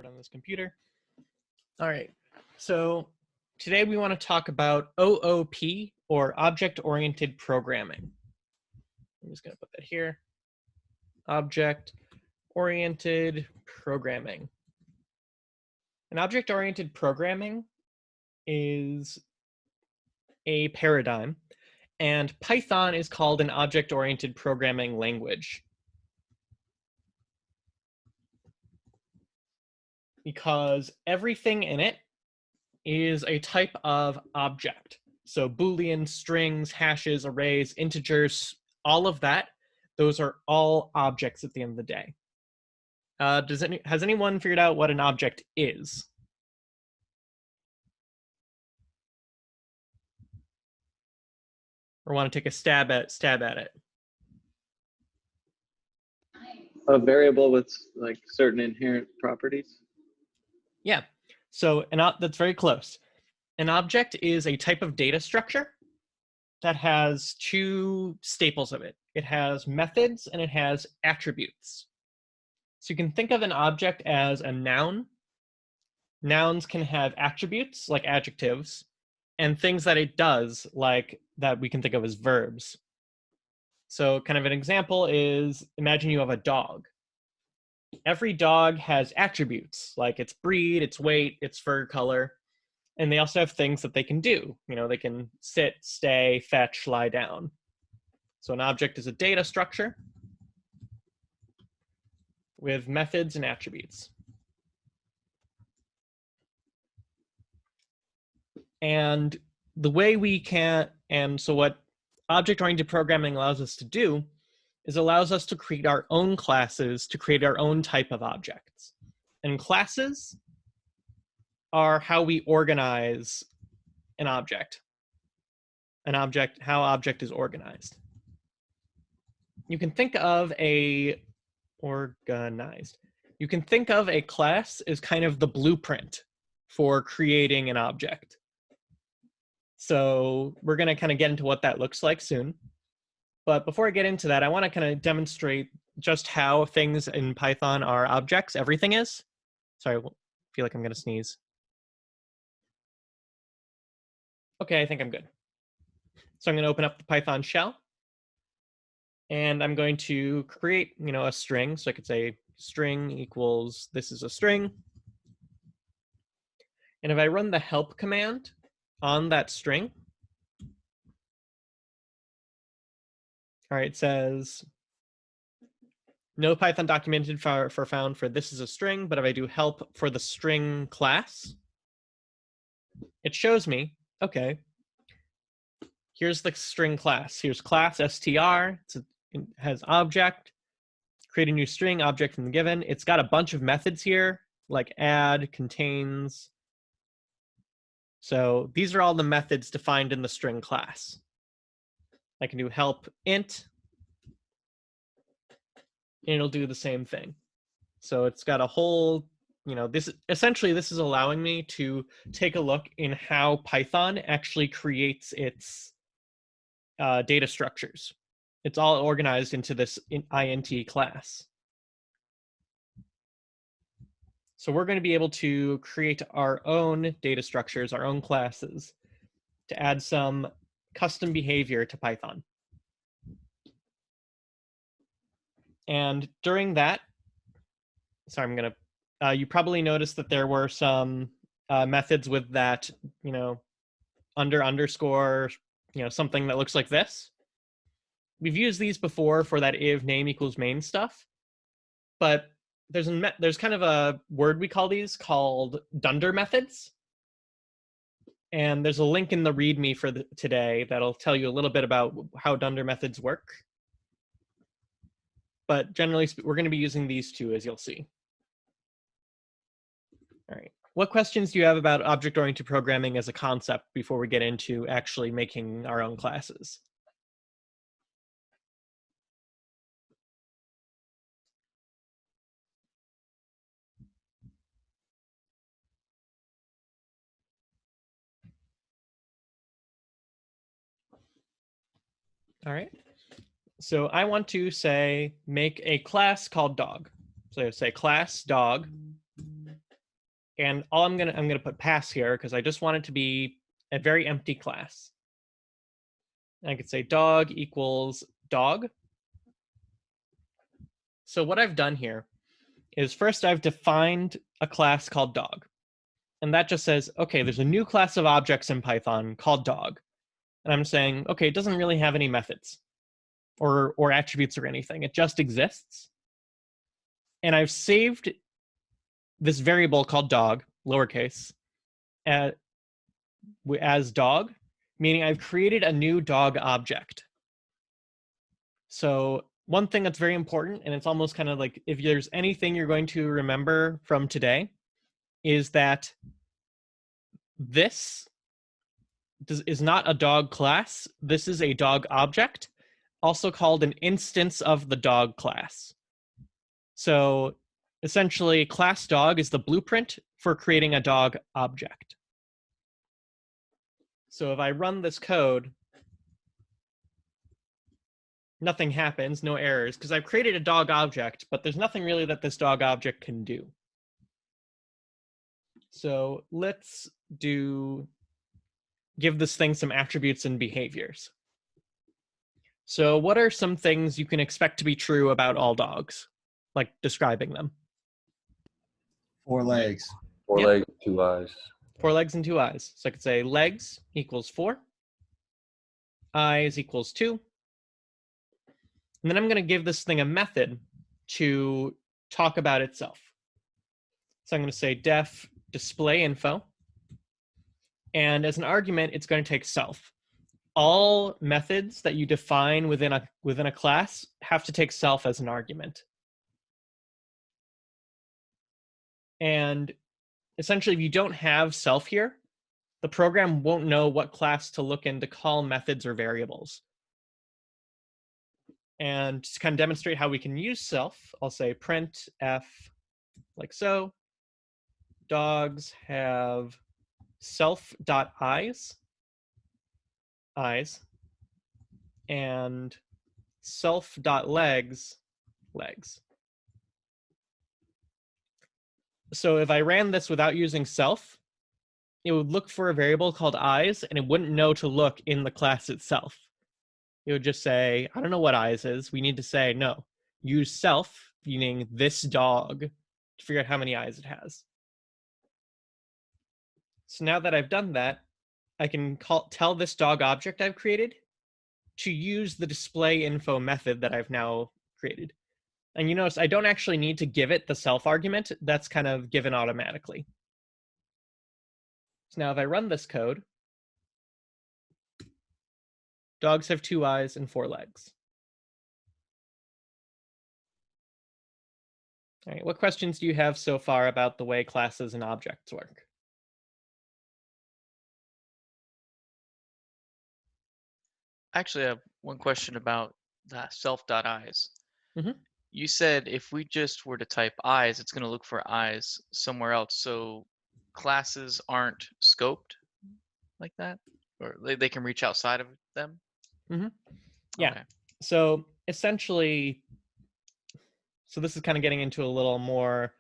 start on this computer. All right, so today we want to talk about OOP, or object-oriented programming. I'm just going to put that here. Object-oriented programming. An object-oriented programming is a paradigm, and Python is called an object-oriented programming language because everything in it is a type of object. So Boolean, strings, hashes, arrays, integers, all of that, those are all objects at the end of the day. Has anyone figured out what an object is? Or want to take a stab at it? A variable with like certain inherent properties. Yeah, so that's very close. An object is a type of data structure that has two staples of it. It has methods and it has attributes. So you can think of an object as a noun. Nouns can have attributes like adjectives and things that it does like that we can think of as verbs. So kind of an example is, imagine you have a dog. Every dog has attributes like its breed, its weight, its fur color, and they also have things that they can do. You know, they can sit, stay, fetch, lie down. So an object is a data structure with methods and attributes. And the way we can, and so what object-oriented programming allows us to do is allows us to create our own classes to create our own type of objects. And classes are how we organize an object. How object is organized. You can think of a class as kind of the blueprint for creating an object. So we're going to kind of get into what that looks like soon. But before I get into that, I want to kind of demonstrate just how things in Python are objects. Everything is. Sorry, I feel like I'm going to sneeze. Okay, I think I'm good. So I'm going to open up the Python shell. And I'm going to create, a string. So I could say string equals, this is a string. And if I run the help command on that string, all right, it says, no Python documented for found for this is a string, but if I do help for the string class, it shows me, okay, here's the string class. Here's class str, it has object, create a new string, object from the given. It's got a bunch of methods here, like add, contains. So these are all the methods defined in the string class. I can do help int, and it'll do the same thing. So it's got a whole, this is allowing me to take a look in how Python actually creates its data structures. It's all organized into this int class. So we're going to be able to create our own data structures, our own classes, to add some custom behavior to Python. And during that, sorry, you probably noticed that there were some methods with that, underscore, something that looks like this. We've used these before for that if name equals main stuff, but there's kind of a word we call these called Dunder Methods. And there's a link in the README for today that'll tell you a little bit about how Dunder Methods work. But generally, we're going to be using these two, as you'll see. All right. What questions do you have about object-oriented programming as a concept before we get into actually making our own classes? All right. So I want to say, make a class called dog. So I say class dog. And all I'm gonna put pass here because I just want it to be a very empty class. And I could say dog equals dog. So what I've done here is first I've defined a class called dog. And that just says, okay, there's a new class of objects in Python called dog. And I'm saying, okay, it doesn't really have any methods or attributes or anything. It just exists. And I've saved this variable called dog, lowercase, as dog, meaning I've created a new dog object. So one thing that's very important, and it's almost kind of like if there's anything you're going to remember from today, is that this is not a dog class. This is a dog object, also called an instance of the dog class. So essentially, class dog is the blueprint for creating a dog object. So if I run this code, nothing happens, no errors, because I've created a dog object, but there's nothing really that this dog object can do. So let's give this thing some attributes and behaviors. So what are some things you can expect to be true about all dogs? Like describing them. 4 legs. 4 Yep. legs, 2 eyes. 4 legs and 2 eyes. So I could say legs equals 4, eyes equals 2. And then I'm going to give this thing a method to talk about itself. So I'm going to say def display info. And as an argument, it's going to take self. All methods that you define within a class have to take self as an argument. And essentially, if you don't have self here, the program won't know what class to look in to call methods or variables. And to kind of demonstrate how we can use self, I'll say print f like so. Dogs have self.eyes, eyes, and self.legs, legs. So if I ran this without using self, it would look for a variable called eyes, and it wouldn't know to look in the class itself. It would just say, I don't know what eyes is. We need to say, no, use self, meaning this dog, to figure out how many eyes it has. So now that I've done that, I can tell this dog object I've created to use the display info method that I've now created. And you notice I don't actually need to give it the self argument. That's kind of given automatically. So now if I run this code, dogs have 2 eyes and 4 legs. All right, what questions do you have so far about the way classes and objects work? Actually, I have one question about that self.eyes. Mhm. You said if we just were to type eyes, it's going to look for eyes somewhere else. So classes aren't scoped like that? Or they can reach outside of them? Yeah. Okay. So essentially, so this is kind of getting into a little more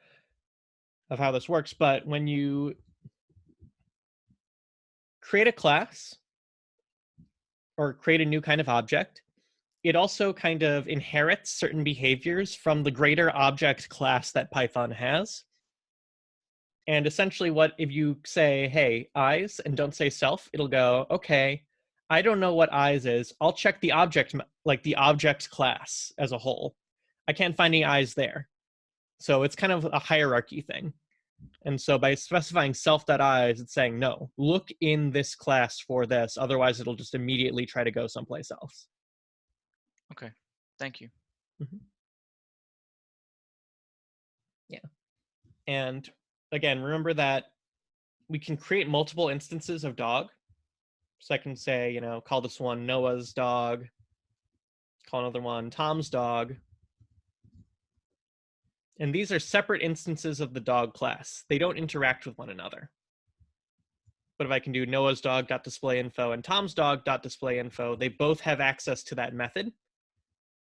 of how this works, but when you create a class or create a new kind of object, it also kind of inherits certain behaviors from the greater object class that Python has. And essentially if you say, hey, eyes, and don't say self, it'll go, okay, I don't know what eyes is. I'll check the object, like the object class as a whole. I can't find any eyes there. So it's kind of a hierarchy thing. And so by specifying self.eyes, it's saying, no, look in this class for this. Otherwise, it'll just immediately try to go someplace else. Okay. Thank you. Mm-hmm. Yeah. And again, remember that we can create multiple instances of dog. So I can say, call this one Noah's dog, call another one Tom's dog. And these are separate instances of the dog class. They don't interact with one another. But if I can do Noah's dog.displayInfo and Tom's dog.displayInfo, they both have access to that method.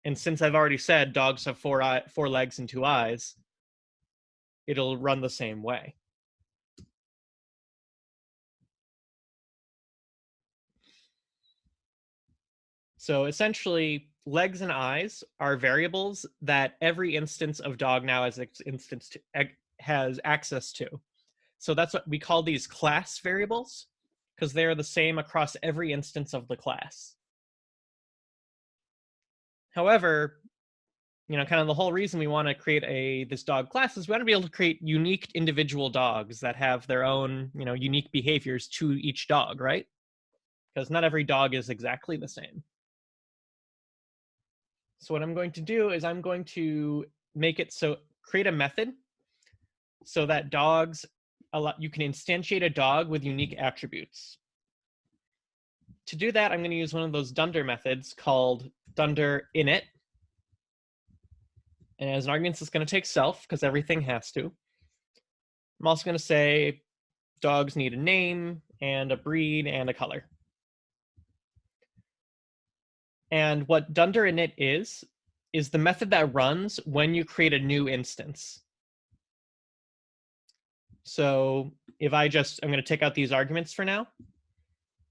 And since I've already said dogs have 4 legs and 2 eyes, it'll run the same way. So essentially, legs and eyes are variables that every instance of dog now has access to. So that's what we call these class variables, because they're the same across every instance of the class. However, kind of the whole reason we want to create this dog class is we want to be able to create unique individual dogs that have their own, unique behaviors to each dog, right? Because not every dog is exactly the same. So what I'm going to do is I'm going to create a method so that you can instantiate a dog with unique attributes. To do that, I'm going to use one of those Dunder methods called Dunder init. And as an argument, it's going to take self because everything has to. I'm also going to say dogs need a name and a breed and a color. And what Dunder init is the method that runs when you create a new instance. So if I'm going to take out these arguments for now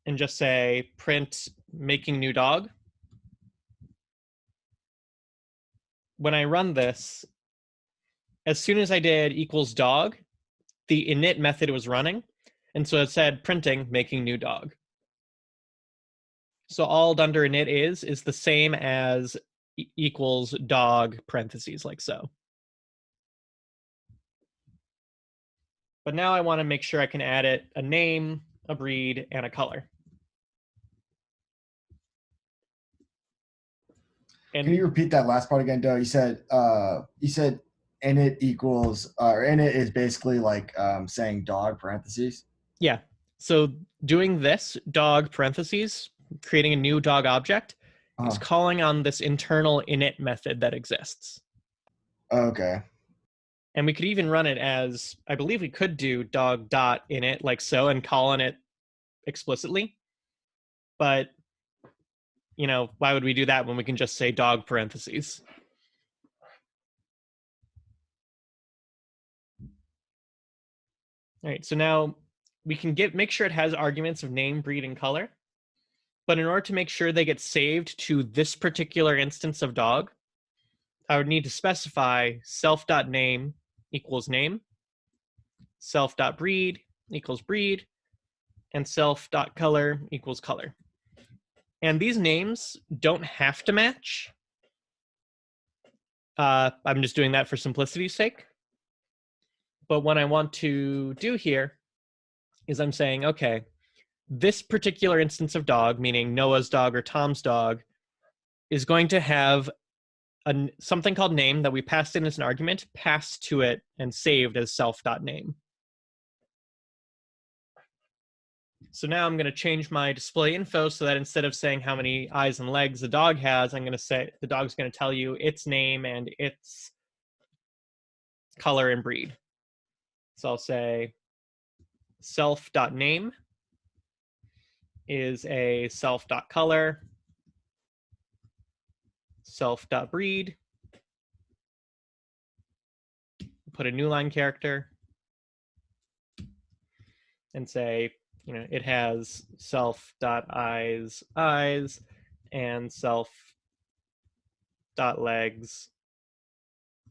and just say print making new dog. When I run this, as soon as I did equals dog, the init method was running. And so it said printing making new dog. So all Dunder init is the same as equals dog parentheses like so. But now I want to make sure I can add it a name, a breed, and a color. And Can you repeat that last part again, Doe? You said init equals, or init is basically like saying dog parentheses. Yeah. So doing this dog parentheses, creating a new dog object, is calling on this internal init method that exists. Okay. And we could even run it as, I believe we could do dog.init like so and call on it explicitly. But, why would we do that when we can just say dog parentheses? All right, so now we can make sure it has arguments of name, breed, and color. But in order to make sure they get saved to this particular instance of dog, I would need to specify self.name equals name, self.breed equals breed, and self.color equals color. And these names don't have to match. I'm just doing that for simplicity's sake. But what I want to do here is I'm saying, okay, this particular instance of dog, meaning Noah's dog or Tom's dog, is going to have something called name that we passed in as an argument, passed to it and saved as self.name. So now I'm going to change my display info so that instead of saying how many eyes and legs the dog has, I'm going to say the dog's going to tell you its name and its color and breed. So I'll say self.name is a self.color, self.breed, put a new line character, and say, it has self.eyes, eyes, and self.legs,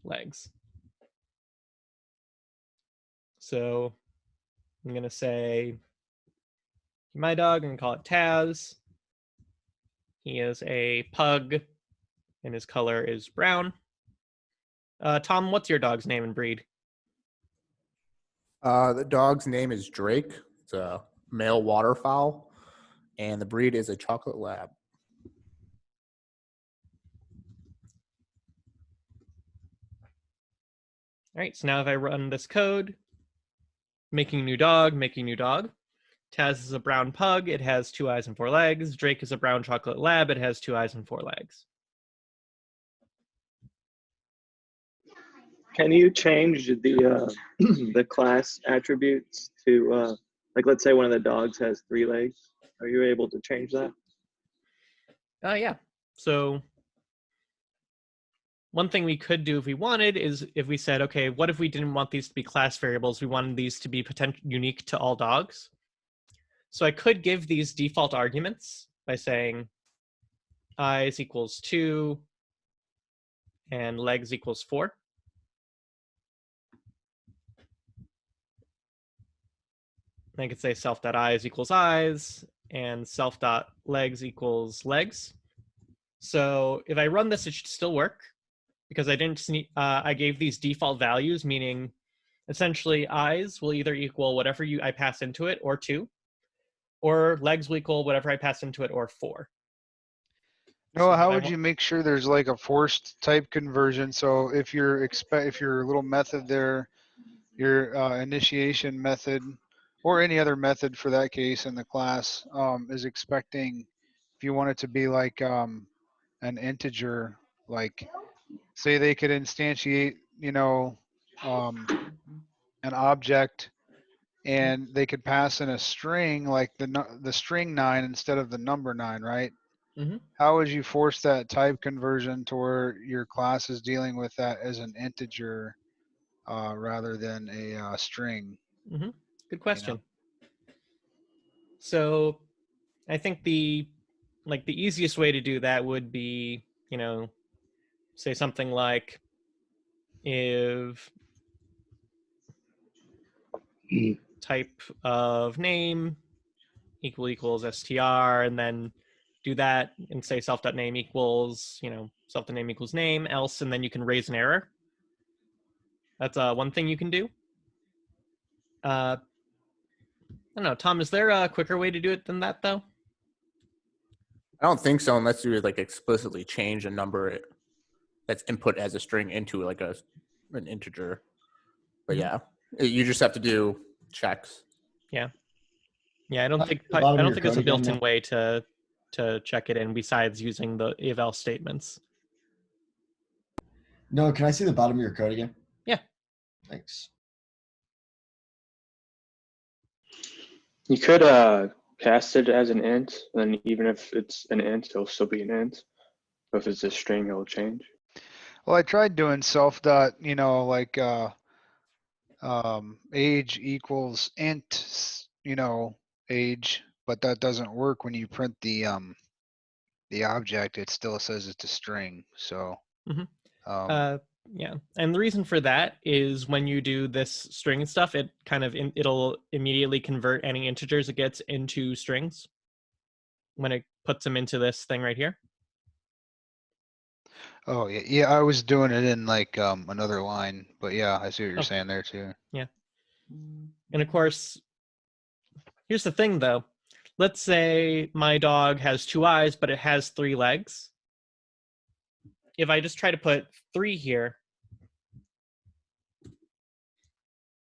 legs. So I'm going to say my dog, I'm going to call it Taz. He is a pug, and his color is brown. Tom, what's your dog's name and breed? The dog's name is Drake. It's a male waterfowl, and the breed is a chocolate lab. All right, so now if I run this code, making new dog, Taz is a brown pug, it has 2 eyes and 4 legs. Drake is a brown chocolate lab, it has 2 eyes and 4 legs. Can you change the the class attributes to like, let's say one of the dogs has 3 legs? Are you able to change that? Yeah. So one thing we could do if we wanted is if we said, okay, what if we didn't want these to be class variables? We wanted these to be unique to all dogs. So I could give these default arguments by saying eyes equals 2 and legs equals 4. I could say self.eyes equals eyes and self.legs equals legs. So if I run this, it should still work because I didn't I gave these default values, meaning essentially eyes will either equal whatever I pass into it or 2, or legs will equal whatever I pass into it or 4. Noah, So how I would you make sure there's like a forced type conversion? So if your little method there, your initiation method, or any other method for that case in the class, is expecting, if you want it to be like an integer, like say they could instantiate, an object, and they could pass in a string like the string 9 instead of the number 9, right? Mm-hmm. How would you force that type conversion to where your class is dealing with that as an integer rather than a string? Mm-hmm. Good question. So I think the easiest way to do that would be, say something like if type of name equals str, and then do that and say self.name equals, self.name equals name, else, and then you can raise an error. That's one thing you can do. I don't know, Tom, is there a quicker way to do it than that, though? I don't think so, unless you like explicitly change a number that's input as a string into like an integer. But yeah, you just have to do checks. Yeah, I don't think the bottom of your there's a code again, built-in Nick? way to check it in besides using the if-else statements. No, can I see the bottom of your code again? Yeah. Thanks. You could cast it as an int, and even if it's an int, it'll still be an int. But if it's a string, it'll change. Well, I tried doing self dot, like age equals int, age, but that doesn't work when you print the object. It still says it's a string. So, Mhm. Yeah, and the reason for that is when you do this string stuff, it kind of it'll immediately convert any integers it gets into strings when it puts them into this thing right here. oh yeah, I was doing it in like another line, but yeah, I see what you're saying there too. Yeah, and of course, here's the thing though. Let's say my dog has 2 eyes, but it has 3 legs. If I just try to put 3 here,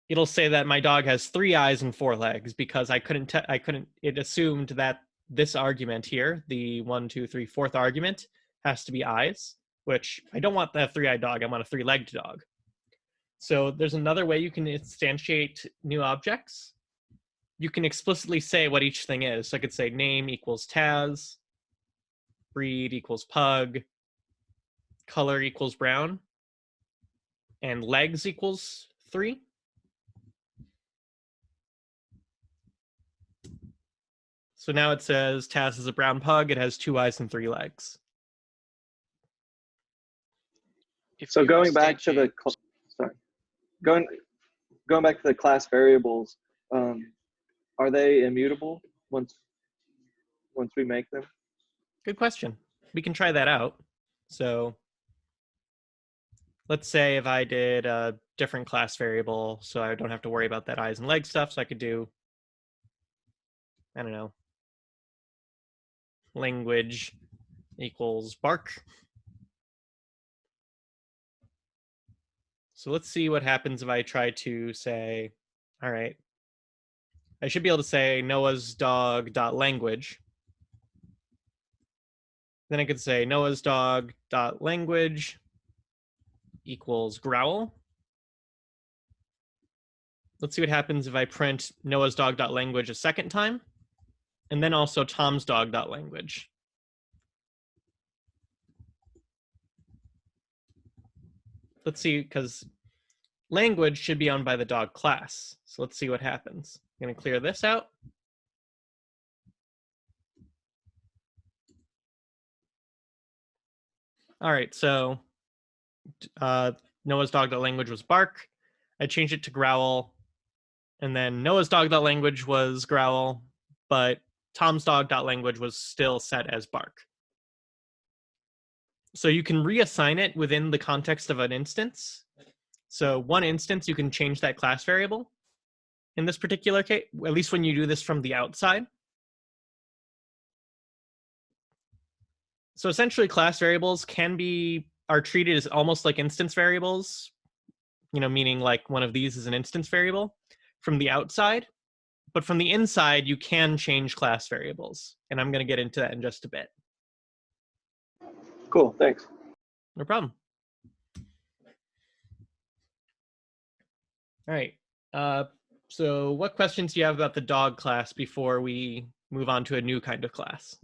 it'll say that my dog has 3 eyes and 4 legs because it assumed that this argument here, the 1, 2, 3, 4th argument, has to be eyes, which I don't want that 3-eyed dog. I want a 3-legged dog. So there's another way you can instantiate new objects. You can explicitly say what each thing is. So I could say name equals Taz, breed equals pug, color equals brown, and legs equals 3. So now it says Taz is a brown pug. It has 2 eyes and 3 legs. So going back to the going back to the class variables, are they immutable once we make them? Good question. We can try that out. So let's say if I did a different class variable, so I don't have to worry about that eyes and legs stuff. So I could do, I don't know, language equals bark. So let's see what happens if I try to say, all right, I should be able to say Noah's dog dot language. Then I could say Noah's dog dot language equals growl. Let's see what happens if I print Noah's dog dot language a second time, and then also Tom's dog dot language. Let's see, because language should be owned by the dog class. So let's see what happens. I'm going to clear this out. All right, so Noah's dog.language was bark. I changed it to growl, and then Noah's dog.language was growl, but Tom's dog.language was still set as bark. So you can reassign it within the context of an instance. So one instance, you can change that class variable. In this particular case, at least when you do this from the outside. So essentially, class variables are treated as almost like instance variables, meaning like one of these is an instance variable from the outside. But from the inside, you can change class variables. And I'm going to get into that in just a bit. Cool, thanks. No problem. All right. So what questions do you have about the dog class before we move on to a new kind of class?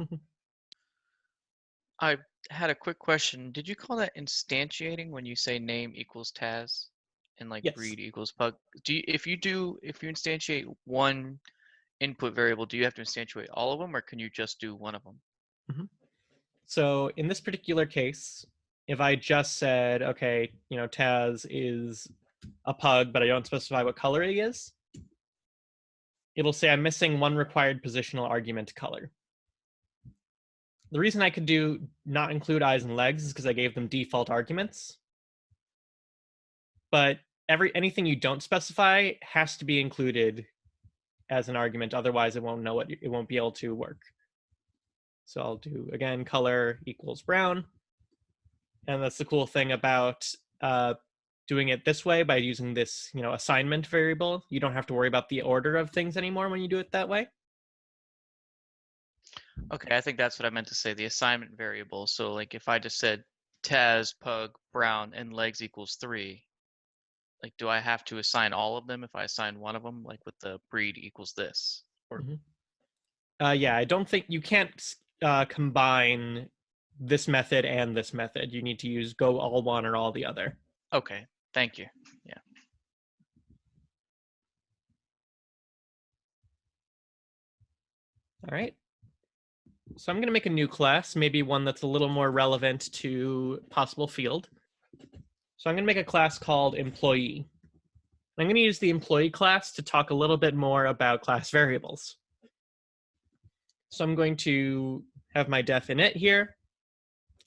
I had a quick question. Did you call that instantiating when you say name equals Taz and like Yes. breed equals pug? If you instantiate one input variable, do you have to instantiate all of them, or can you just do one of them? Mm-hmm. So in this particular case, if I just said, okay, Taz is a pug, but I don't specify what color he is, it'll say I'm missing one required positional argument color. The reason I could not include eyes and legs is because I gave them default arguments. But anything you don't specify has to be included as an argument, otherwise it won't be able to work. So I'll do, again, color equals brown. And that's the cool thing about doing it this way by using this, assignment variable. You don't have to worry about the order of things anymore when you do it that way. Okay, I think that's what I meant to say, the assignment variable. So like if I just said Taz, pug, brown, and legs equals 3, like do I have to assign all of them if I assign one of them, like with the breed equals this? Or yeah, I don't think you can't combine this method and this method. You need to use go all one or all the other. Okay, thank you. Yeah. All right. So I'm going to make a new class, maybe one that's a little more relevant to possible field. So I'm going to make a class called employee. I'm going to use the employee class to talk a little bit more about class variables. So I'm going to have my def init here.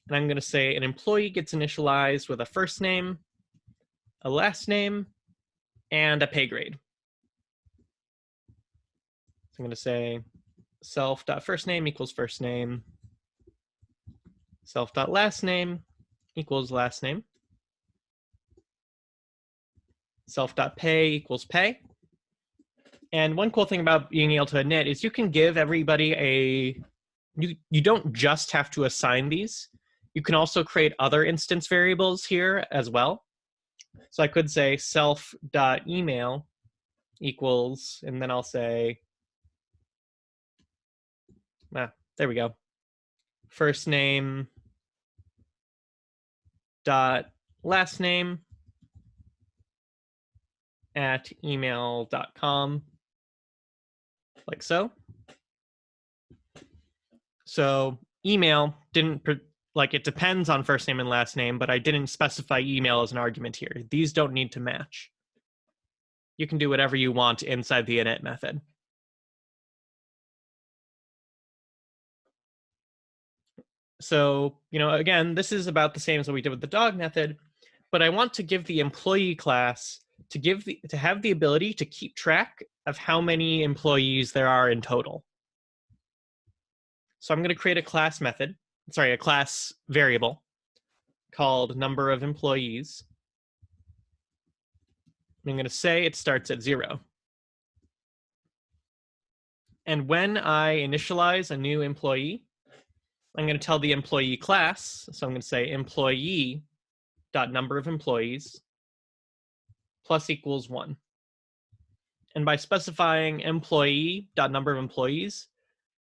And I'm going to say an employee gets initialized with a first name, a last name, and a pay grade. So I'm going to say self.firstname equals first name, self.last name equals last name, self.pay equals pay. And one cool thing about being able to init is you can give everybody you don't just have to assign these. You can also create other instance variables here as well. So I could say self.email equals, and then I'll say, there we go. First name dot last name at email.com, like so. So email it depends on first name and last name, but I didn't specify email as an argument here. These don't need to match. You can do whatever you want inside the init method. So, again, this is about the same as what we did with the dog method, but I want to give the employee class to have the ability to keep track of how many employees there are in total. So I'm going to create a class variable called number of employees. I'm going to say it starts at 0. And when I initialize a new employee, I'm going to tell the employee class. So I'm going to say employee.number of employees plus equals 1. And by specifying employee.number of employees,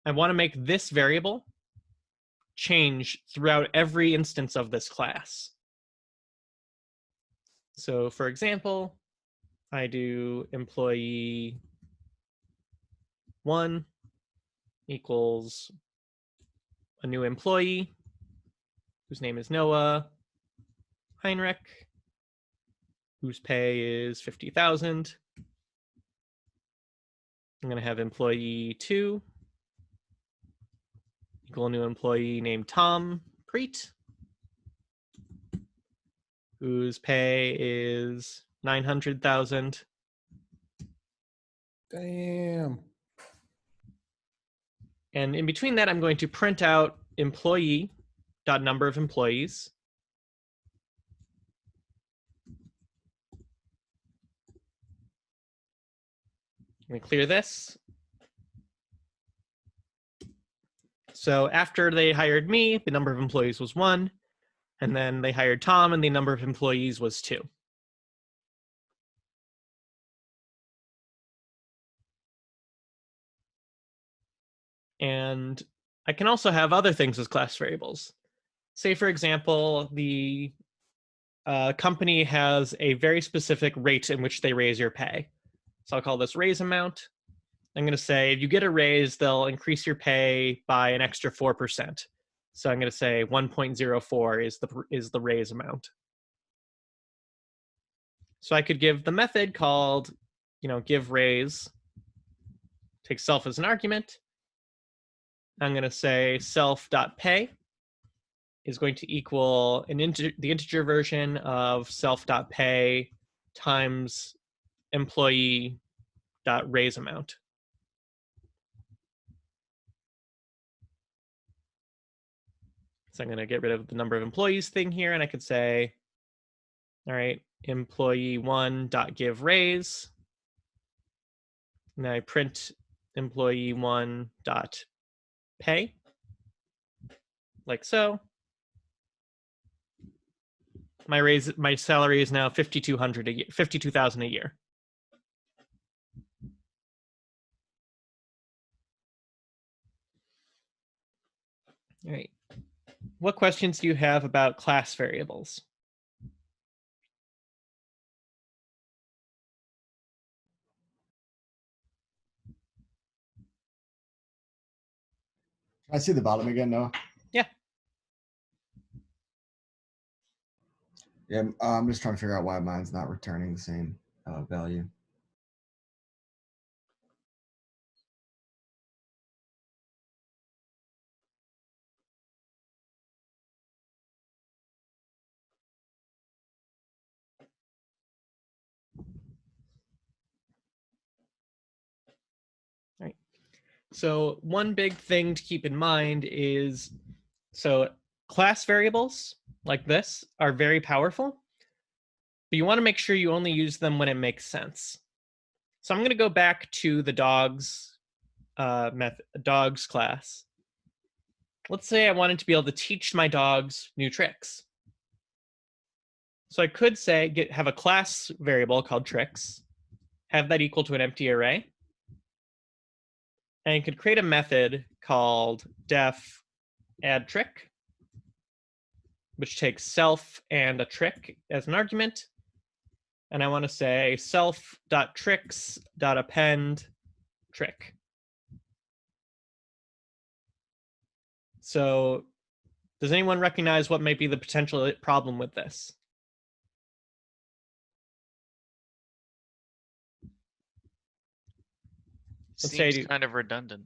I want to make this variable change throughout every instance of this class. So for example, I do employee 1 equals a new employee. whose name is Noah Heinrich, whose pay is 50,000. I'm going to have employee 2 equal new employee named Tom Preet, whose pay is 900,000. Damn. And in between that, I'm going to print out employee dot number of employees. Let me clear this. So after they hired me, the number of employees was 1. And then they hired Tom, and the number of employees was 2. And I can also have other things as class variables. Say, for example, the company has a very specific rate in which they raise your pay. So I'll call this raise amount. I'm going to say if you get a raise, they'll increase your pay by an extra 4%. So I'm going to say 1.04 is the raise amount. So I could give the method called, give raise, take self as an argument. I'm going to say self.pay is going to equal the integer version of self.pay times employee.raise amount. So I'm going to get rid of the number of employees thing here, and I could say, all right, employee1.give raise. And then I print employee1.pay, like so. My salary is now $52,000 a year, $52,000 a year. All right. What questions do you have about class variables? Can I see the bottom again, Noah? Yeah. Yeah, I'm just trying to figure out why mine's not returning the same value. Right. So one big thing to keep in mind is, so class variables like this are very powerful, but you want to make sure you only use them when it makes sense. So I'm going to go back to the dogs class. Let's say I wanted to be able to teach my dogs new tricks. So I could say have a class variable called tricks, have that equal to an empty array, and you could create a method called def add trick, which takes self and a trick as an argument. And I want to say self.tricks.append trick. So does anyone recognize what might be the potential problem with this? Seems kind of redundant.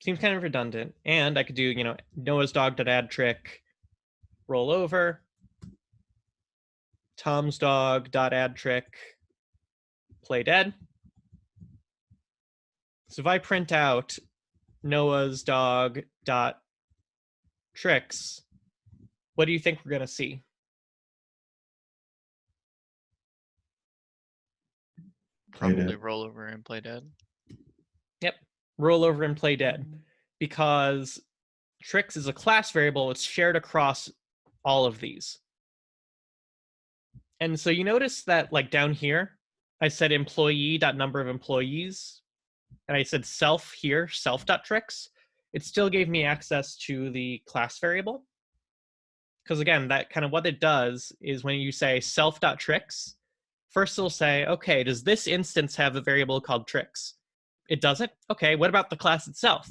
Seems kind of redundant. And I could do, Noah's dog.add trick, roll over, Tom's dog.add trick, play dead. So if I print out Noah's dog.tricks, what do you think we're going to see? Probably roll over and play dead. Yep, roll over and play dead. Because tricks is a class variable, it's shared across all of these. And so you notice that, like down here, I said employee.number of employees, and I said self here, self.tricks. It still gave me access to the class variable. Because again, that kind of what it does is when you say self.tricks, first it'll say, okay, does this instance have a variable called tricks? It doesn't? Okay, what about the class itself?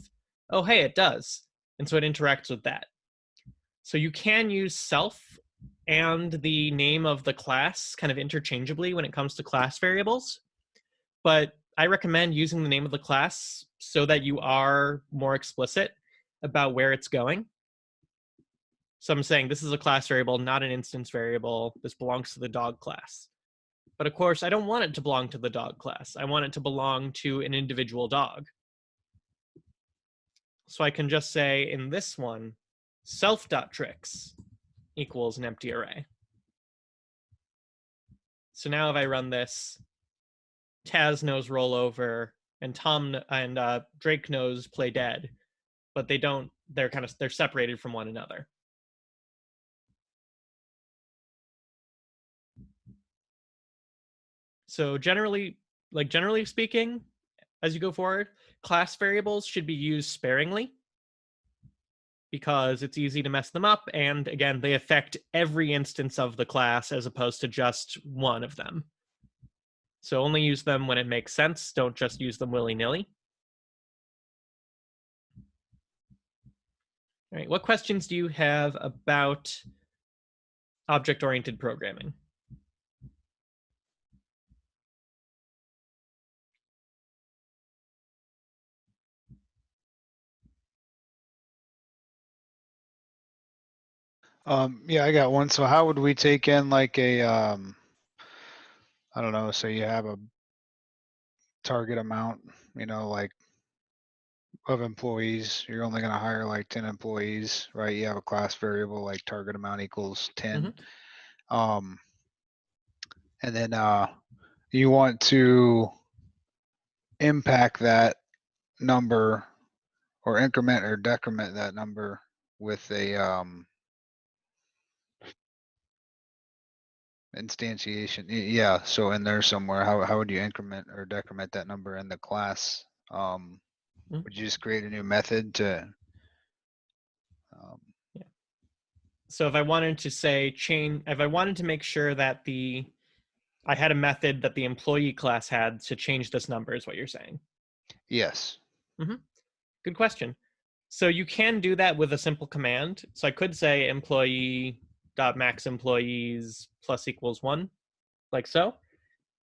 Oh, hey, it does. And so it interacts with that. So you can use self and the name of the class kind of interchangeably when it comes to class variables, but I recommend using the name of the class so that you are more explicit about where it's going. So I'm saying this is a class variable, not an instance variable. This belongs to the dog class. But of course, I don't want it to belong to the dog class. I want it to belong to an individual dog. So I can just say in this one, self.tricks equals an empty array. So now if I run this, Taz knows roll over, and Tom and Drake knows play dead, but they don't. They're separated from one another. So generally speaking, as you go forward, class variables should be used sparingly because it's easy to mess them up, and again, they affect every instance of the class as opposed to just one of them. So only use them when it makes sense. Don't just use them willy-nilly. All right, what questions do you have about object-oriented programming? Yeah, I got one. So how would we take in like a, I don't know, say you have a target amount, like of employees, you're only going to hire like 10 employees, right? You have a class variable like target amount equals 10. And then you want to impact that number or increment or decrement that number with a instantiation. Yeah, so in there somewhere, how would you increment or decrement that number in the class? Would you just create a new method to Yeah. So if I wanted to say if I wanted to make sure that I had a method that the employee class had to change this number is what you're saying. Yes. Good question. So you can do that with a simple command. So I could say employee.maxEmployees plus equals 1, like so.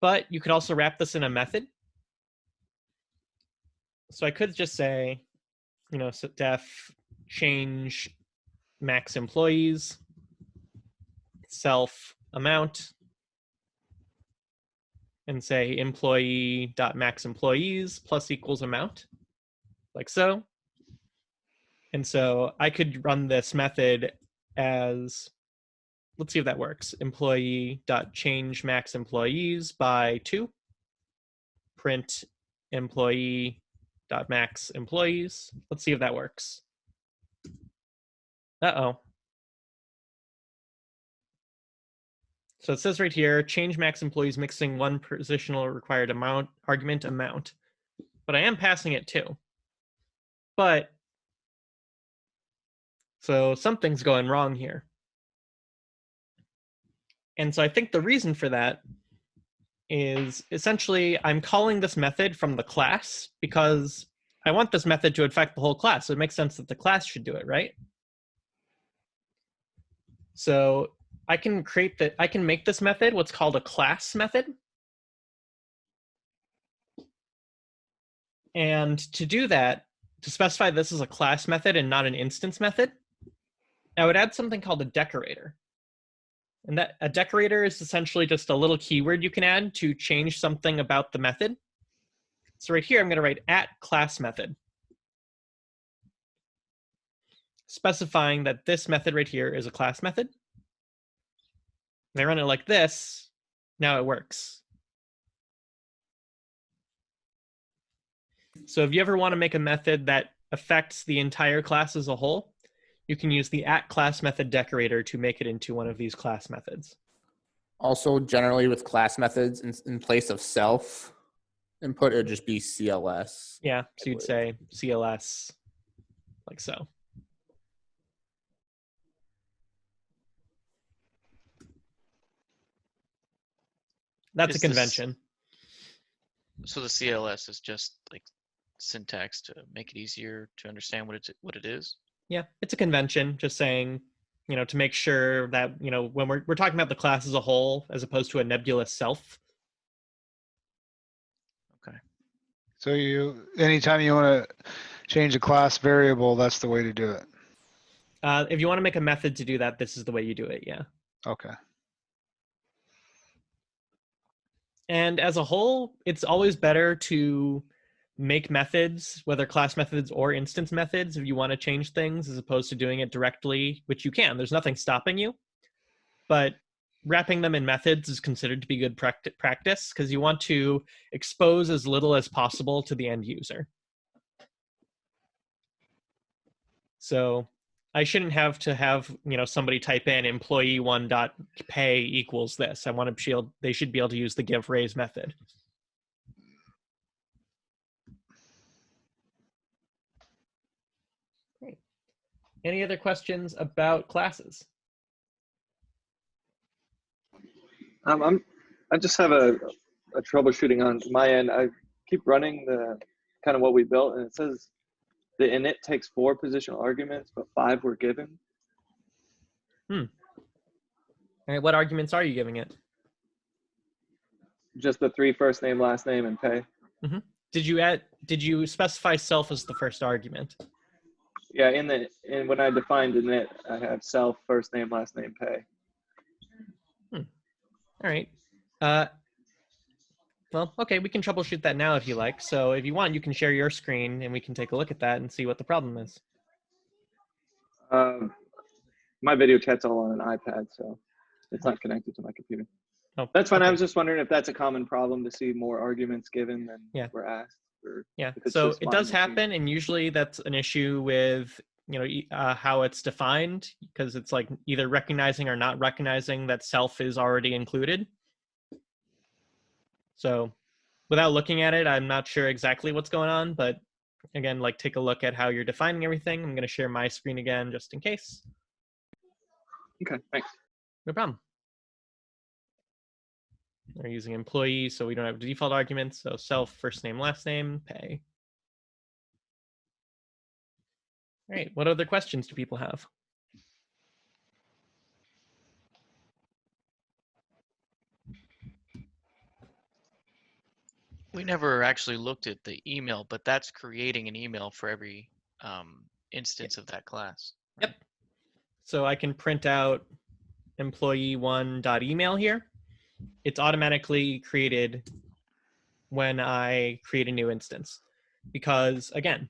But you could also wrap this in a method. So I could just say, so def change max employees, self amount, and say employee.maxEmployees plus equals amount, like so. And so I could run this method as, let's see if that works, employee.change max employees by 2, print employee.max employees. Let's see if that works. Uh-oh. So it says right here, change max employees mixing one positional required argument amount. But I am passing it 2. But, so something's going wrong here. And so I think the reason for that is essentially I'm calling this method from the class because I want this method to affect the whole class. So it makes sense that the class should do it, right? So I can make this method what's called a class method. And to do that, to specify this as a class method and not an instance method, I would add something called a decorator. And that a decorator is essentially just a little keyword you can add to change something about the method. So right here, I'm going to write @class method, specifying that this method right here is a class method. And I run it like this, now it works. So if you ever want to make a method that affects the entire class as a whole, you can use the @class method decorator to make it into one of these class methods. Also, generally with class methods, in place of self input, it would just be CLS. Yeah, so you'd say CLS, like so. That's a convention. So the CLS is just like syntax to make it easier to understand what it is? Yeah, it's a convention, just saying to make sure that, when we're talking about the class as a whole, as opposed to a nebulous self. Okay. So anytime you want to change a class variable, that's the way to do it. If you want to make a method to do that, this is the way you do it. Yeah. Okay. And as a whole, it's always better to make methods, whether class methods or instance methods, if you want to change things, as opposed to doing it directly, which you can. There's nothing stopping you. But wrapping them in methods is considered to be good practice, because you want to expose as little as possible to the end user. So I shouldn't have to have, somebody type in employee1.pay equals this. I want to they should be able to use the give raise method. Great. Any other questions about classes? I just have a troubleshooting on my end. I keep running the kind of what we built, and it says the init takes 4 positional arguments, but 5 were given. All right, what arguments are you giving it? Just the 3 first name, last name, and pay. Mm-hmm. Did you specify self as the first argument? Yeah, and when I defined init, I have self, first name, last name, pay. All right. Well, okay, we can troubleshoot that now if you like. So if you want, you can share your screen and we can take a look at that and see what the problem is. My video chat's all on an iPad, so it's not connected to my computer. Oh, that's fine. okay. I was just wondering if that's a common problem to see more arguments given than were asked. Yeah, so it does happen, and usually that's an issue with how it's defined, because it's like either recognizing or not recognizing that self is already included. So without looking at it, I'm not sure exactly what's going on, but again, take a look at how you're defining everything. I'm going to share my screen again just in case. Okay, thanks. No problem. We're using employee, so we don't have default arguments. So self, first name, last name, pay. All right, what other questions do people have? We never actually looked at the email, but that's creating an email for every instance of that class. Right? Yep. So I can print out employee1.email here. It's automatically created when I create a new instance, because again,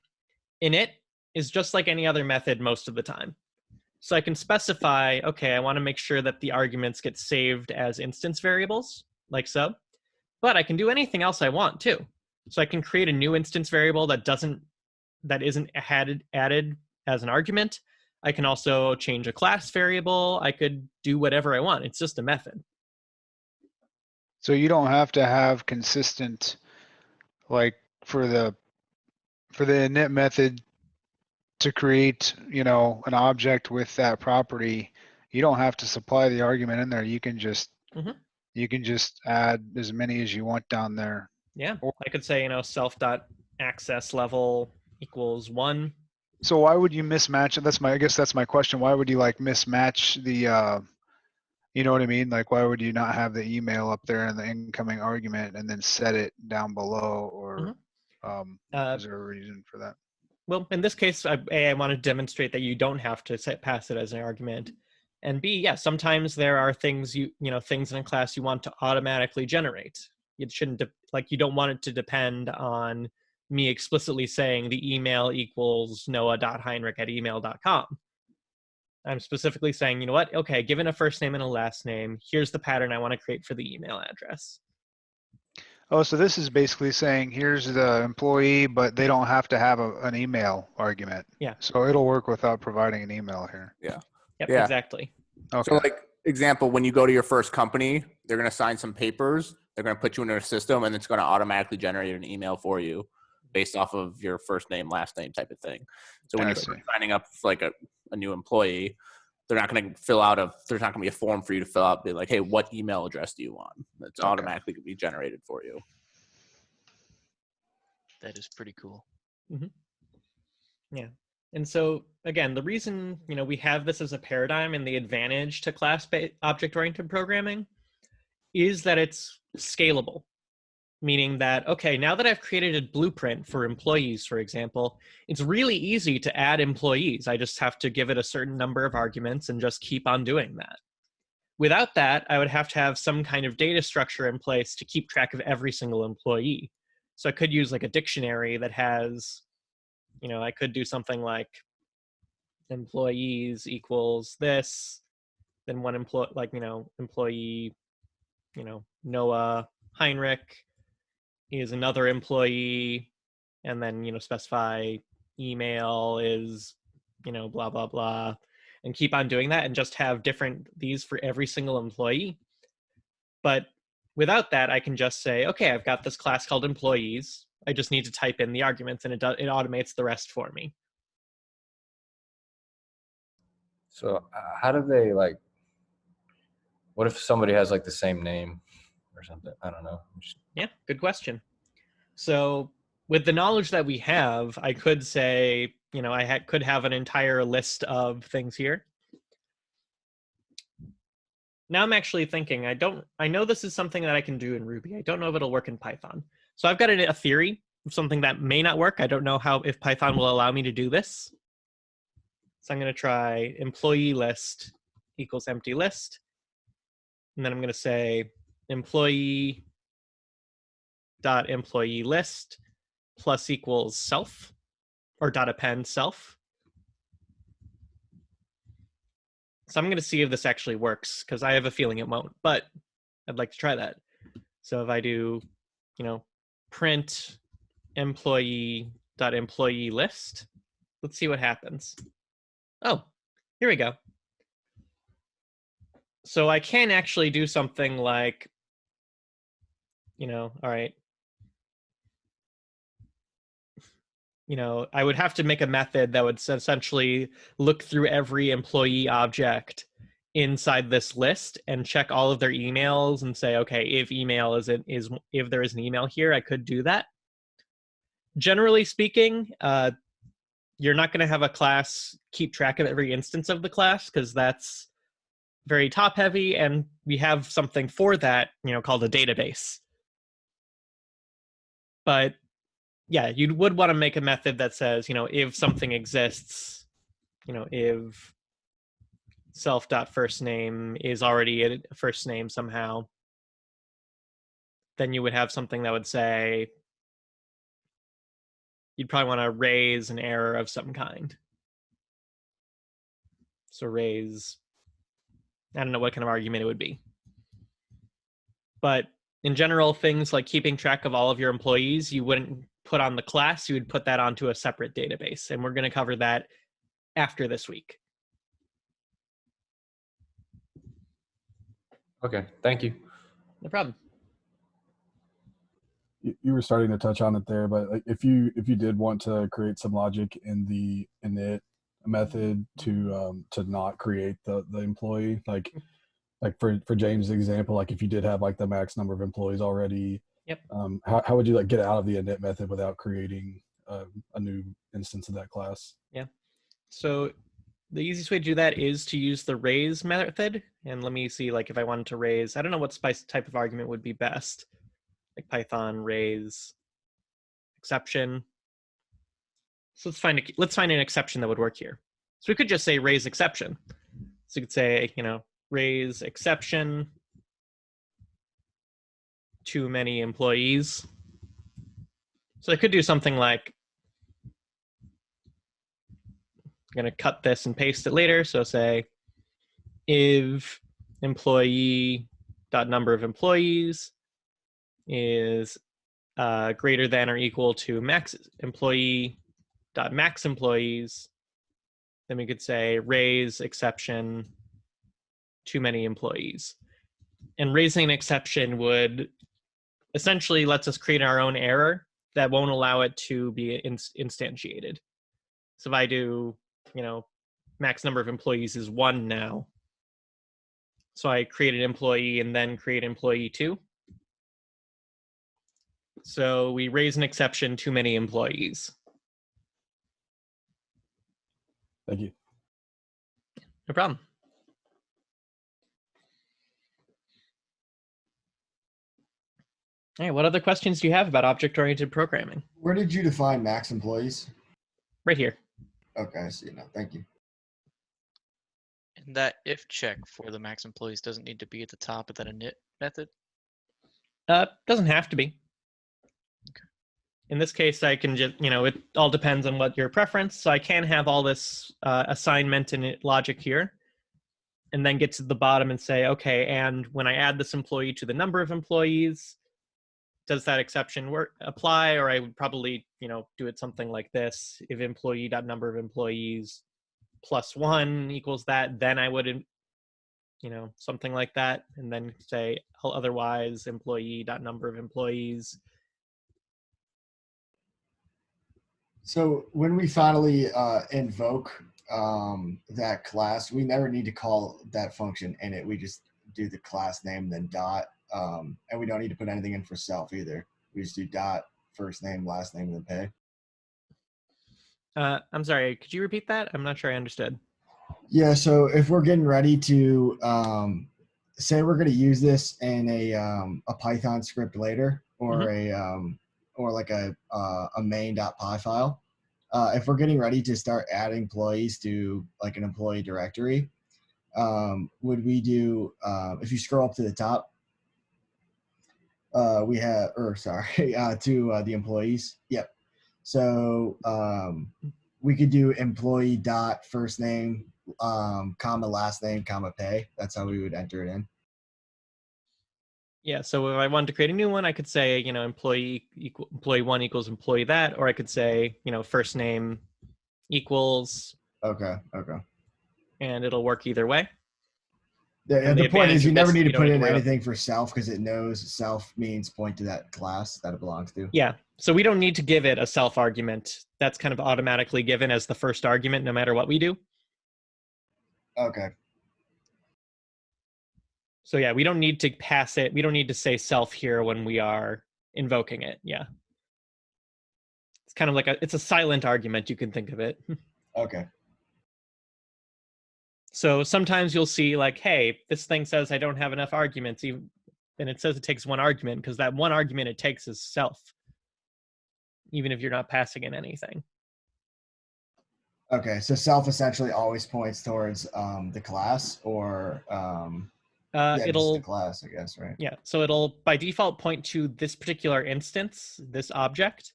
init is just like any other method most of the time. So I can specify, okay, I want to make sure that the arguments get saved as instance variables, like so. But I can do anything else I want too. So I can create a new instance variable that isn't added as an argument. I can also change a class variable. I could do whatever I want. It's just a method. So you don't have to have consistent, like for the init method to create, an object with that property. You don't have to supply the argument in there. You can just add as many as you want down there. Yeah, I could say, self.access level equals 1. So why would you mismatch it? I guess that's my question. Why would you mismatch the, you know what I mean? Why would you not have the email up there in the incoming argument and then set it down below, or is there a reason for that? Well, in this case, I want to demonstrate that you don't have to pass it as an argument. And B, yeah, sometimes there are things things in a class you want to automatically generate. It shouldn't you don't want it to depend on me explicitly saying the email equals noah.heinrich@email.com. I'm specifically saying, you know what? Okay, given a first name and a last name, here's the pattern I want to create for the email address. Oh, so this is basically saying here's the employee, but they don't have to have an email argument. Yeah. So it'll work without providing an email here. Yeah. Yep, Yeah. exactly. Okay. So example, when you go to your first company, they're going to sign some papers. They're going to put you in their system, and it's going to automatically generate an email for you based off of your first name, last name type of thing. So when you're signing up for a new employee, they're not going to there's not going to be a form for you to fill out. Be like, hey, what email address do you want? It's automatically going to be generated for you. That is pretty cool. Mm-hmm. Yeah. And so again, the reason, we have this as a paradigm and the advantage to class-based object-oriented programming is that it's scalable. Meaning that, okay, now that I've created a blueprint for employees, for example, it's really easy to add employees. I just have to give it a certain number of arguments and just keep on doing that. Without that, I would have to have some kind of data structure in place to keep track of every single employee. So I could use like a dictionary that has, I could do something like employees equals this, then one employee, Noah Heinrich is another employee, and then specify email is blah blah blah, and keep on doing that and just have different these for every single employee. But without that, I can just say, okay, I've got this class called employees, I just need to type in the arguments and it automates the rest for me. So how do they what if somebody has like the same name or something? I don't know. Yeah, good question. So with the knowledge that we have, I could say, I could have an entire list of things here. Now I'm actually thinking, I know this is something that I can do in Ruby. I don't know if it'll work in Python. So I've got a theory of something that may not work. I don't know if Python will allow me to do this. So I'm going to try employee list equals empty list. And then I'm going to say employee dot employee list plus equals self, or dot append self. So I'm going to see if this actually works, because I have a feeling it won't, but I'd like to try that. So if I do, print employee dot employee list, let's see what happens. Oh, here we go. So I can actually do something like, all right. I would have to make a method that would essentially look through every employee object inside this list and check all of their emails and say, okay, if there is an email here, I could do that. Generally speaking, you're not going to have a class keep track of every instance of the class, because that's very top heavy, and we have something for that, called a database. But yeah, you would want to make a method that says, if something exists, if self.firstname is already a first name somehow, then you would have something that would say, you'd probably want to raise an error of some kind. So raise, I don't know what kind of argument it would be. But in general, things like keeping track of all of your employees, you wouldn't put on the class, you would put that onto a separate database. And we're going to cover that after this week. Okay, thank you. No problem. You were starting to touch on it there, but like if you did want to create some logic in the init method to not create the employee, like for James' example, like if you did have like the max number of employees already, yep. How would you like get out of the init method without creating a new instance of that class? Yeah. So the easiest way to do that is to use the raise method. And let me see, like if I wanted to raise, I don't know what type of argument would be best. Like Python raise exception. So let's find an exception that would work here. So we could just say raise exception. So you could say, raise exception too many employees. So I could do something like, I'm going to cut this and paste it later. So say if employee dot number of employees is greater than or equal to max employee dot max employees, then we could say raise exception too many employees. And raising an exception would essentially lets us create our own error that won't allow it to be instantiated. So if I do, max number of employees is 1 now. So I create an employee and then create employee 2. So we raise an exception too many employees. Thank you. No problem. All right, what other questions do you have about object-oriented programming? Where did you define max employees? Right here. Okay, I see now. Thank you. And that if check for the max employees doesn't need to be at the top of that init method. Doesn't have to be. Okay. In this case, I can just, it all depends on what your preference. So I can have all this assignment and logic here, and then get to the bottom and say, okay, and when I add this employee to the number of employees, does that exception apply? Or I would probably, do it something like this. If employee.number of employees +1 equals that, then I would, something like that. And then say otherwise employee.number of employees. So when we finally invoke that class, we never need to call that function in it. We just do the class name, then dot, and we don't need to put anything in for self either. We just do dot, first name, last name, and then pay. I'm sorry, could you repeat that? I'm not sure I understood. Yeah, so if we're getting ready to say we're going to use this in a Python script later, or or like a main.py file, if we're getting ready to start adding employees to like an employee directory, would we do if you scroll up to the top, we have, to the employees. Yep. So we could do employee dot first name, comma last name, comma pay. That's how we would enter it in. Yeah, so if I wanted to create a new one, I could say, employee one equals employee that, or I could say, first name equals. Okay. And it'll work either way. The point is you never need to put in anything for self because it knows self means point to that class that it belongs to. Yeah, so we don't need to give it a self argument. That's kind of automatically given as the first argument no matter what we do. Okay. So yeah, we don't need to pass it. We don't need to say self here when we are invoking it. Yeah. It's kind of like it's a silent argument. You can think of it. Okay. So sometimes you'll see like, hey, this thing says I don't have enough arguments, and it says it takes one argument because that one argument it takes is self, even if you're not passing in anything. Okay, so self essentially always points towards the class, or it'll just the class, I guess, right? Yeah, so it'll by default point to this particular instance, this object,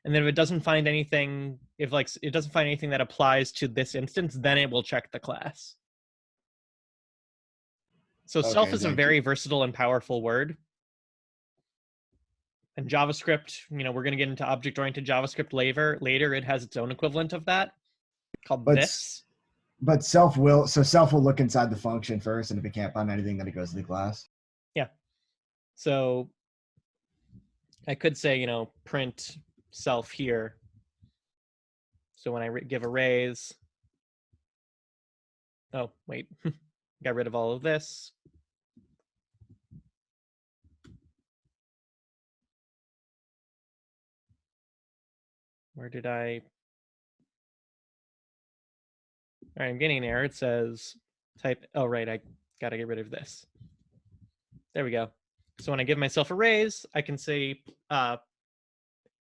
and then if it doesn't find anything, if like it doesn't find anything that applies to this instance, then it will check the class. So self is a very versatile and powerful word. And JavaScript, we're going to get into object-oriented JavaScript later. It has its own equivalent of that called this. But self will look inside the function first, and if it can't find anything, then it goes to the class. Yeah. So I could say, print self here. So when I give a raise, oh, wait, got rid of all of this. Where did I? All right, I'm getting an error. It says type, oh, right, I got to get rid of this. There we go. So when I give myself a raise, I can say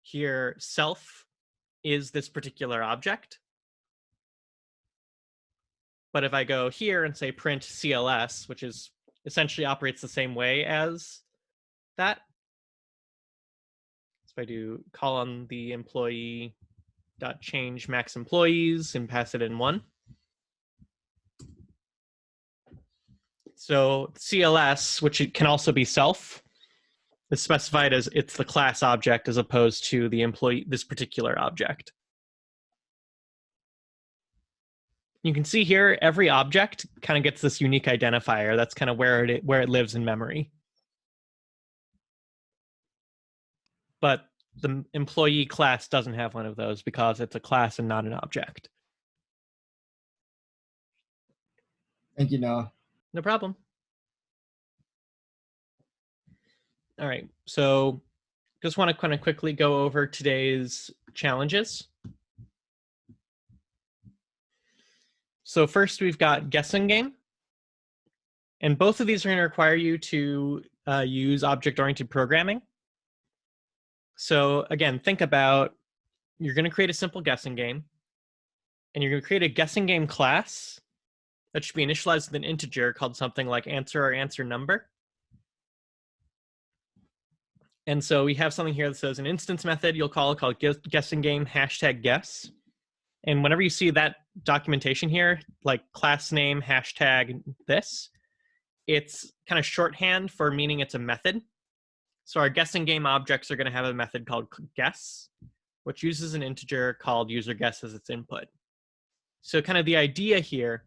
here, self is this particular object. But if I go here and say print CLS, which is essentially operates the same way as that. So I do call on the employee dot change max employees and pass it in 1. So CLS, which it can also be self, is specified as it's the class object as opposed to the employee, this particular object. You can see here, every object kind of gets this unique identifier. That's kind of where it lives in memory. But the employee class doesn't have one of those because it's a class and not an object. Thank you, Noah. No problem. All right, so just want to kind of quickly go over today's challenges. So first we've got guessing game. And both of these are going to require you to use object-oriented programming. So again, think about, you're going to create a simple guessing game, and you're going to create a guessing game class that should be initialized with an integer called something like answer or answer number. And so we have something here that says an instance method you'll call called guessing game hashtag guess. And whenever you see that documentation here, like class name hashtag this, it's kind of shorthand for meaning it's a method. So our guessing game objects are going to have a method called guess, which uses an integer called user guess as its input. So kind of the idea here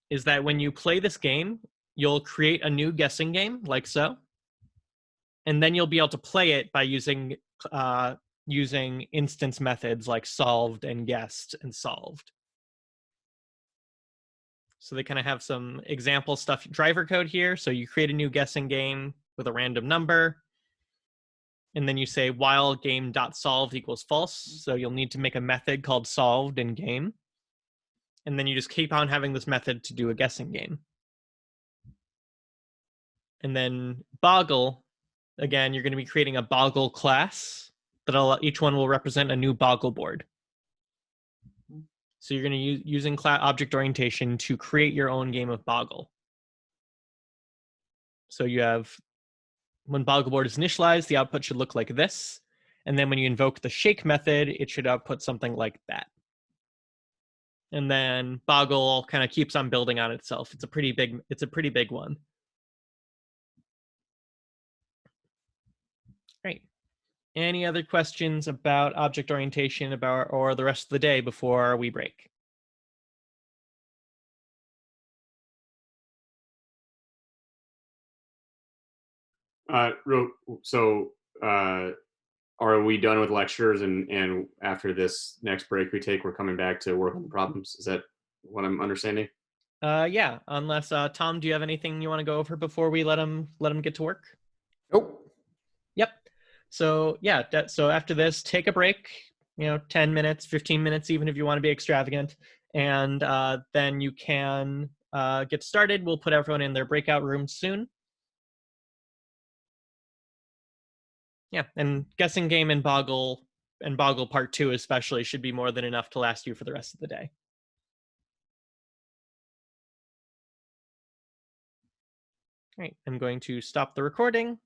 is that when you play this game, you'll create a new guessing game like so, and then you'll be able to play it by using instance methods like solved and guessed and solved. So they kind of have some example stuff, driver code here. So you create a new guessing game with a random number, and then you say while game.solved equals false. So you'll need to make a method called solved in game. And then you just keep on having this method to do a guessing game. And then boggle, again, you're going to be creating a boggle class that each one will represent a new boggle board. So you're going to use using object orientation to create your own game of boggle. So you have, when boggle board is initialized, the output should look like this. And then when you invoke the shake method, it should output something like that. And then boggle kind of keeps on building on itself. It's a pretty big one. Great. Any other questions about object orientation or the rest of the day before we break? Are we done with lectures and after this next break we take, we're coming back to work on the problems? Is that what I'm understanding? Yeah, unless Tom, do you have anything you want to go over before we let him get to work? Nope. Yep. So yeah, so after this, take a break, 10 minutes, 15 minutes, even if you want to be extravagant. And then you can get started. We'll put everyone in their breakout rooms soon. Yeah, and guessing game and boggle part 2 especially should be more than enough to last you for the rest of the day. All right, I'm going to stop the recording.